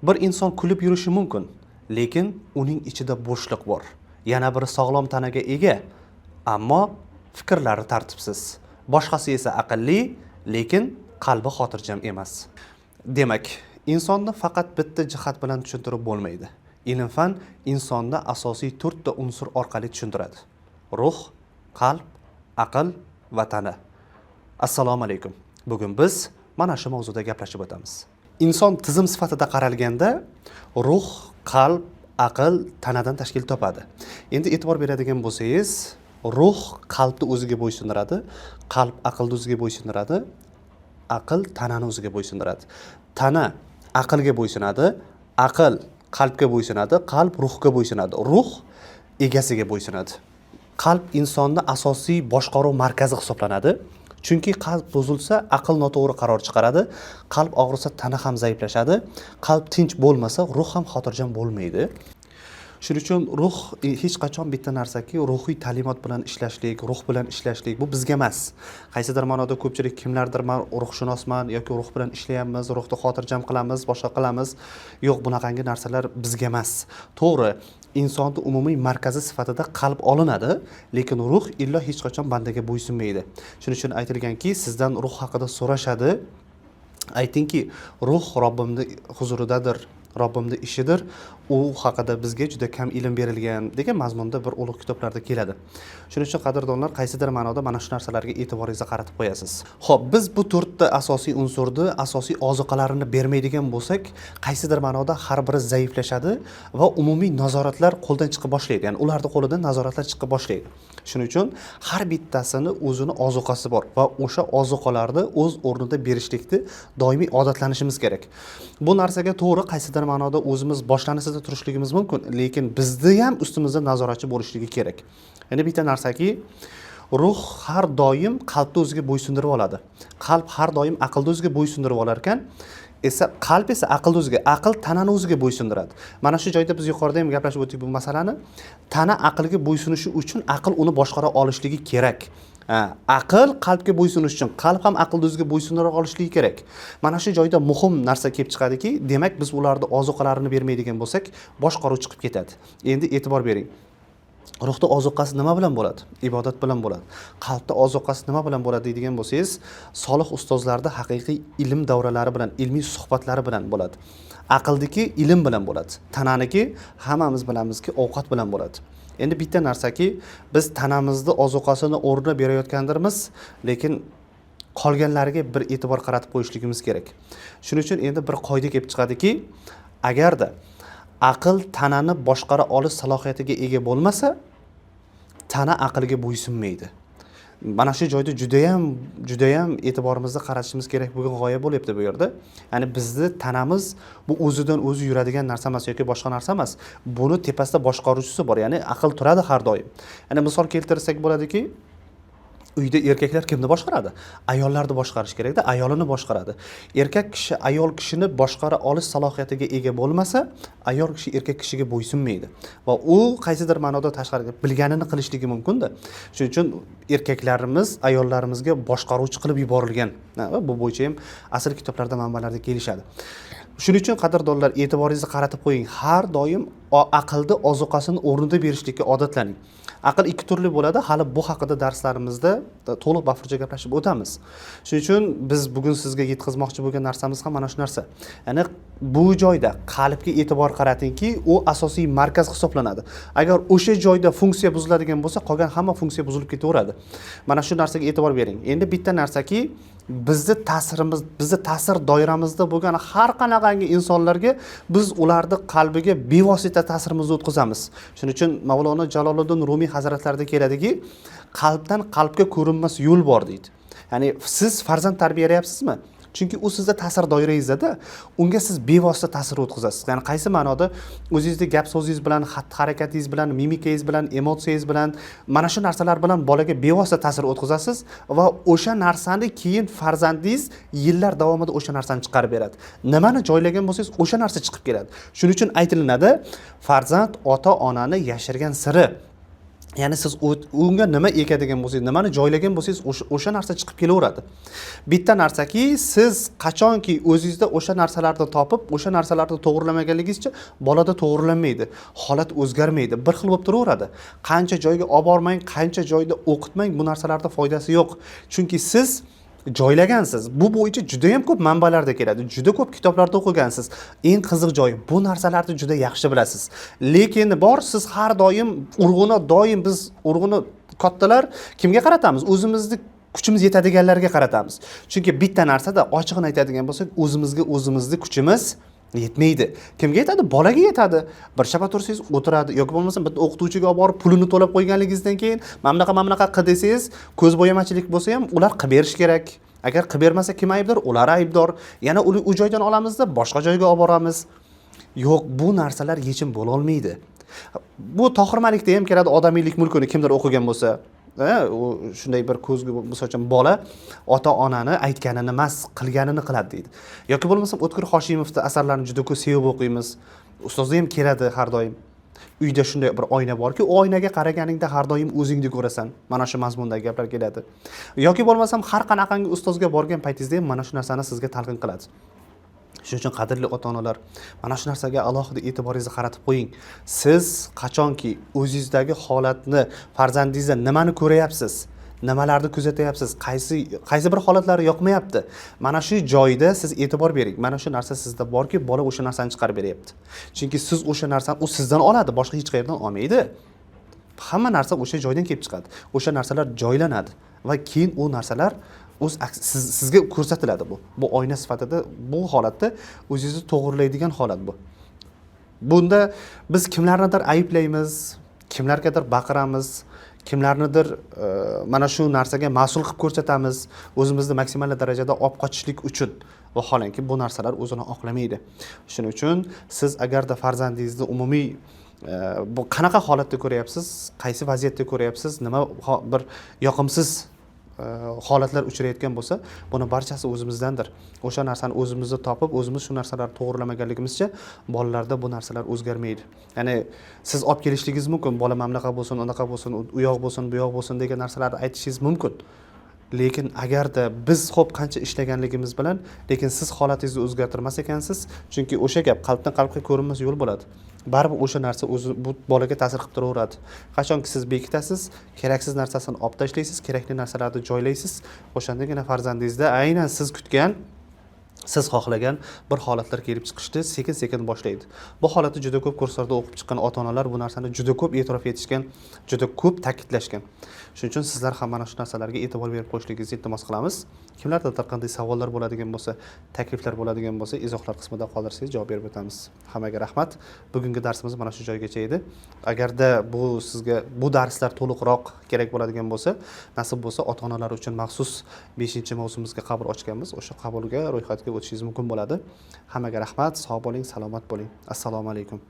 Bir inson kulib yurishi mumkin, lekin uning ichida bo'shliq bor. Yana biri sog'lom tanaga ega, ammo fikrlari tartibsiz. Boshqasi esa aqlli, lekin qalbi xotirjam emas. Demak, insonni faqat bitta jihat bilan tushuntirib bo'lmaydi. Ilm-fan insonni asosiy 4 ta unsur orqali tushuntiradi. Ruh, qalb, aql va tana. Assalomu alaykum. Bugun biz mana shu mavzuda gaplashib o'tamiz. Inson tizim sifatida qaralganda ruh, qalb, aql tanadan tashkil topadi. Endi e'tibor beradigan bo'lsangiz, ruh qalbni o'ziga bo'ysundiradi, qalb aqlni o'ziga bo'ysundiradi, aql tanani o'ziga bo'ysundiradi. Tana aqlga bo'ysunadi, aql qalbga bo'ysunadi, qalb ruhga bo'ysunadi, ruh egasiga bo'ysunadi. Qalb insonning asosiy boshqaruv markazi hisoblanadi. Chunki qalb buzilsa, aql noto'g'ri qaror chiqaradi, qalb og'risa, tana ham zaiflashadi, qalb tinch bo'lmasa, ruh ham xotirjam bo'lmaydi. Shuning uchun ruh hech qachon bitta narsaki, ruhiy ta'limot bilan ishlashlik, ruh bilan ishlashlik bu bizga emas. Qaysidir ma'noda ko'pchilik kimlardir men ruhshunosman yoki ruh bilan ishlayapmiz, ruhni xotirjam qilamiz, boshqa qilamiz. Yo'q, bunaqangi narsalar bizga emas. To'g'ri, insonning umumiy markazi sifatida qalb olinadi, lekin ruh illo hech qachon bandaga bo'ysunmaydi. Shuning uchun aytilganki, sizdan ruh haqida so'rashadi. Aytingki, ruh Robbimning huzuridadir, Robbimning ishidir, u haqida bizga juda kam ilm berilgan degan mazmunda bir ulug' kitoblarda keladi. Shuning uchun qadrdonlar, qaysidir ma'noda mana shu narsalarga e'tiboringizni qaratib qo'yasiz. Xo'p, biz bu 4 ta asosiy unsurni, asosiy ozuqalarini bermaydigan bo'lsak, qaysidir ma'noda har biri zaiflashadi va umumiy nazoratlar qo'ldan chiqib boshlaydi. Ya'ni ularning qo'lidan nazoratlar chiqib boshlaydi. Shuning uchun har bittasini o'zini ozuqasi bor va o'sha ozuqalarni o'z o'rnida berishlikni doimiy odatlanishimiz kerak. Bu narsaga to'g'ri qaysidir ma'noda o'zimiz boshlanishida turishligimiz mumkin, lekin bizda ham ustimizda nazoratchi bo'lishligi kerak. Ya'ni bitta narsaki, ruh har doim qalbni o'ziga bo'ysundirib oladi. Qalb har doim aqlni o'ziga bo'ysundirib olar ekan, qalb esa aqlni o'ziga, aql tanani o'ziga bo'ysundiradi. Mana shu joyda biz yuqorida ham gaplashib o'tdik bu masalani. Tana aqlga bo'ysunishi uchun aql uni boshqara olishligi kerak. Aql qalbga bo'ysunish uchun qalb ham aqlni o'ziga bo'ysundira olishligi kerak. Mana shu joyda muhim narsa kelib chiqadiki, demak biz ularni ozuqalarini bermaydigan bo'lsak, boshqaruv chiqib ketadi. Endi e'tibor bering. Ruhda ozuqasi nima bilan bo'ladi? Ibodat bilan bo'ladi. Qalbda ozuqasi nima bilan bo'ladi deydigan bo'lsangiz, solih ustozlarda haqiqiy ilm davralari bilan, ilmiy suhbatlari bilan bo'ladi. Aqldagi ilm bilan bo'ladi. Tananiki hammamiz bilamizki, ovqat bilan bo'ladi. Endi bitta narsaki, biz tanamizni ozuqasini o'rnida berayotgandirmiz, lekin qolganlariga bir e'tibor qaratib qo'yishligimiz kerak. Shuning uchun endi bir qoida kelib chiqadiki, agarda aql tanani boshqara olish salohiyatiga ega bo'lmasa, tana aqlga bo'ysunmaydi. Mana shu joyda juda ham e'tiborimizni qaratishimiz kerak bo'lgan g'oya bo'lyapti bu yerda. Ya'ni bizni tanamiz bu o'zidan o'zi yuradigan narsa emas yoki boshqa narsa emas. Buni tepasida boshqaruvchisi bor, ya'ni aql turadi har doim. Ya'ni misol keltirsak bo'ladiki, uyda erkaklar kimni boshqaradi? Ayollarni boshqarish kerak-da, ayolini boshqaradi. Erkak kishi ayol kishini boshqara olish salohiyatiga ega bo'lmasa, ayol kishi erkak kishiga bo'ysunmaydi. Va u qaysidir ma'noda tashqariga bilganini qilishligi mumkin-da. Shuning uchun erkaklarimiz ayollarimizga boshqaruvchi qilib yuborilgan. Va bu bo'yicha ham asl kitoblarda, manbalarda kelishadi. Shuning uchun qadrdonlar, e'tiboringizni qaratib qo'ying. Har doim aqlni ozuqasini o'rnida berishlikka odatlaning. Aql ikki turli bo'ladi. Hali bu haqida darslarimizda to'liq bafurja gaplashib o'tamiz. Shuning uchun biz bugun sizga yetkazmoqchi bo'lgan narsamiz ham mana shu narsa. Ya'ni bu joyda qalbga e'tibor qaratingki, u asosiy markaz hisoblanadi. Agar o'sha joyda funksiya buziladigan bo'lsa, qolgan hamma funksiya buzilib ketaveradi. Mana shu narsaga e'tibor bering. Endi bitta narsaki, bizni ta'sir doiramizda bo'lgan har qanaqangi insonlarga biz ularni qalbiga bevosita ta'sirimizni o'tkazamiz. Shuning uchun Mavlono Jaloliddin Rumiy hazratlarida keladiki, qalbdan qalbga ko'rinmas yo'l bor deydi. Ya'ni siz farzand tarbiyalayapsizmi? Chunki u sizda ta'sir doirangizda, unga siz bevosita ta'sir o'tkazasiz. Ya'ni qaysi ma'noda o'zingizning gap so'zingiz bilan, xatti-harakatingiz bilan, mimikangiz bilan, emotsiyangiz bilan, mana shu narsalar bilan bolaga bevosita ta'sir o'tkazasiz va o'sha narsani keyin farzandingiz yillar davomida o'sha narsani chiqarib beradi. Nimani joylagan bo'lsangiz, o'sha narsa chiqib keladi. Shuning uchun aytilinadi, farzand ota-onani yashirgan siri. Ya'ni siz unga nima ekadigan bo'lsangiz, nimani joylagan bo'lsangiz, o'sha narsa chiqib kelaveradi. Bitta narsaki, siz qachonki o'zingizda o'sha narsalarni topib, o'sha narsalarni to'g'rilamaganligingizcha bolada to'g'rilanmaydi. Holat o'zgarmaydi. Bir xil bo'lib turaveradi. Qancha joyga olib bormang, qancha joyda o'qitmang, bu narsalarda foydasi yo'q. Chunki siz joylagansiz. Bu bo'yicha juda ham ko'p manbalarda keladi. Juda ko'p kitoblarda o'qigansiz. Eng qiziq joyi, bu narsalarni juda yaxshi bilasiz. Lekin bor, siz har doim biz urg'uni kattalar kimga qaratamiz? O'zimizni kuchimiz yetadiganlarga qaratamiz. Chunki bitta narsada ochiqni aytadigan bo'lsak, o'zimizni kuchimiz yetmaydi. Kimga yetadi? Bolaga yetadi. Bir chapa tursangiz o'tiradi yoki bo'lmasa bitta o'qituvchiga olib borib pulini to'lab qo'yganligingizdan keyin mana bunaqa qil desangiz, ko'z bo'yamachilik bo'lsa ham ular qilib berish kerak. Agar qilib bermasa kim aybdor? Ular aybdor. Yana u joydan olamizda boshqa joyga olib boramiz. Yo'q, bu narsalar yechim bo'la olmaydi. Bu Tohir Malikda ham keladi, odamiylik mulkini kimdir o'qigan bo'lsa. U shunday bir ko'zgu misol bola ota-onani aytganini emas, qilganini qiladi deydi. Yoki bo'lmasa O'tkir Hoshimovning asarlarini juda ko'p sevib o'qiymiz. Ustozi ham keladi har doim. Uyda shunday bir oyna borki, u oynaga qaraganingda har doim o'zingni ko'rasan. Mana shu mazmundagi gaplar keladi. Yoki bo'lmasam har qanaqangi ustozga borgan paytingizda ham mana shu narsani sizga talqin qiladi. Shuning uchun qadrli ota-onalar, mana shu narsaga alohida e'tiboringizni qaratib qo'ying. Siz qachonki o'zingizdagi holatni, farzandingizda nimani ko'ryapsiz, nimalarni kuzatyapsiz, qaysi bir holatlari yoqmayapti. Mana shu joyda siz e'tibor bering. Mana shu narsa sizda borki, bola o'sha narsani chiqarib beryapti. Chunki siz o'sha narsani u sizdan oladi, boshqa hech qayerdan olmaydi. Hamma narsa o'sha joydan kelib chiqadi. O'sha narsalar joylanadi va keyin u narsalar sizga ko'rsatiladi bu. Bu oyna sifatida, bu holatda o'zingizni to'g'rilaydigan holat bu. Bunda biz kimlarnidir ayblaymiz, kimlargadir baqiramiz, kimlarnidir mana shu narsaga mas'ul qilib ko'rsatamiz, o'zimizni maksimal darajada olib qochishlik uchun. Vaholanki bu narsalar o'zini oqlamaydi. Shuning uchun siz agarda farzandingizni umumiy bu qanaqa holatda ko'ryapsiz, qaysi vaziyatda ko'ryapsiz, nima bir yoqimsiz holatlar uchrayotgan bo'lsa, buni barchasi o'zimizdandir. O'sha narsani o'zimizda topib, o'zimiz shu narsalarni to'g'rilamaganligimizcha bolalarda bu narsalar o'zgarmaydi. Ya'ni siz olib kelishligingiz mumkin, bola mamlaqa bo'lsin, unaqa bo'lsin, u yoq bo'lsin, bu yoq bo'lsin degan narsalarni aytishingiz mumkin. Lekin agarda biz xo'p qancha ishlaganligimiz bilan, lekin siz holatingizni o'zgartirmas ekansiz, chunki o'sha gap qalbdan qalbga ko'rinmas yo'l bo'ladi. Baribir o'sha narsa o'zi bu bolaga ta'sir qilib turaveradi. Qachonki siz bekitasiz, keraksiz narsasini olib tashlaysiz, kerakli narsalarni joylaysiz, o'shandagina farzandingizda aynan siz kutgan, siz xohlagan bir holatlar kelib chiqishni sekin-sekin boshlaydi. Bu holatni juda ko'p kurslarda o'qib chiqqan ota-onalar bu narsani juda ko'p e'tirof etishgan, juda ko'p ta'kidlashgan. Shuning uchun sizlar ham mana shu narsalarga e'tibor berib qo'yishligingizni iltimos qilamiz. Kimlarda qanday savollar bo'ladigan bo'lsa, takliflar bo'ladigan bo'lsa, izohlar qismida qoldirsangiz javob berib o'tamiz. Hammaga rahmat. Bugungi darsimiz mana shu joygacha edi. Agarda sizga bu darslar to'liqroq kerak bo'ladigan bo'lsa, nasib bo'lsa ota-onalar uchun maxsus 5-mavzumizga qabul ochganmiz. O'sha qabulga ro'yxatga o'tishingiz mumkin bo'ladi. Hammaga rahmat, sog' bo'ling, salomat bo'ling. Assalomu alaykum.